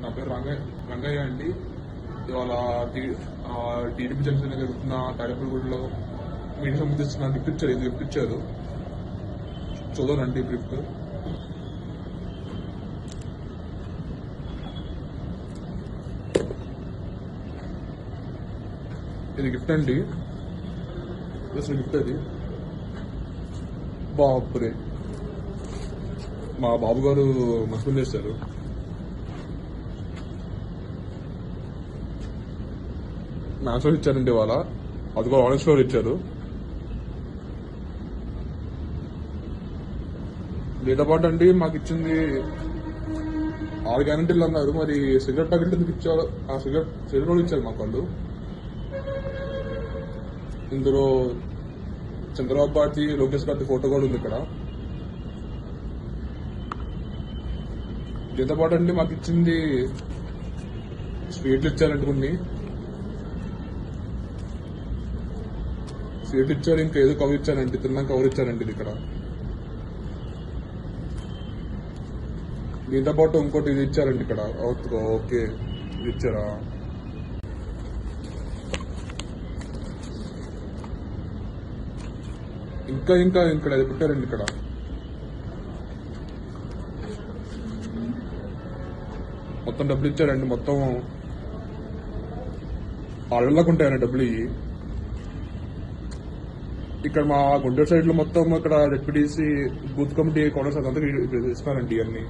నా పేరు రంగయ్య అండి. ఇవాళ టీడీపీ జనసేన జరుగుతున్న తాడేపల్లిగూడలో మీటింగ్ సంబంధించిన గిఫ్ట్ ఇచ్చారు. చూద్దానండి గిఫ్ట్. ఇది గిఫ్ట్ అండి. అసలు గిఫ్ట్ అది బాపురే, మా బాబు గారు మస్తం చేశారు. మ్యాథ్స్ లో ఇచ్చారండి ఇవాళ, అది కూడా ఆరెంజ్ ఫ్లోర్ ఇచ్చారు. దీంతో పాటు అండి మాకు ఇచ్చింది 6 గ్యారెంటీలు అన్నారు. మరి సిగరెట్ ప్యాకెట్ ఎందుకు ఇచ్చారు? ఆ సిగరెట్ కూడా ఇచ్చారు మాకు వాళ్ళు. ఇందులో చంద్రబాబు పార్టీ, లోకేష్ గారి ఫోటో కూడా ఉంది ఇక్కడ. దీంతో పాటు అండి మాకు ఇచ్చింది స్వీట్లు ఇచ్చారండి, కొన్ని స్వీట్లు ఇచ్చారు. ఇంకా ఏదో కవర్ ఇచ్చారండి, తిన్నాక కవర్ ఇచ్చారండి ఇది ఇక్కడ. దీంతో పాటు ఇంకోటి ఇది ఇచ్చారండి ఇక్కడ. ఓకే, ఇది ఇచ్చారా? ఇంకా ఇక్కడ అది పెట్టారండి ఇక్కడ. మొత్తం డబ్బులు ఇచ్చారండి. మొత్తం 6 వేలకు ఉంటాయండి డబ్బులు ఇవి. ఇక్కడ మా గుంటూరు సైడ్ లో మొత్తం ఇక్కడ జెడ్పీటీసీ బూత్ కమిటీ కౌంటర్స్ అదంతా ఇస్తున్నారండి ఇవన్నీ.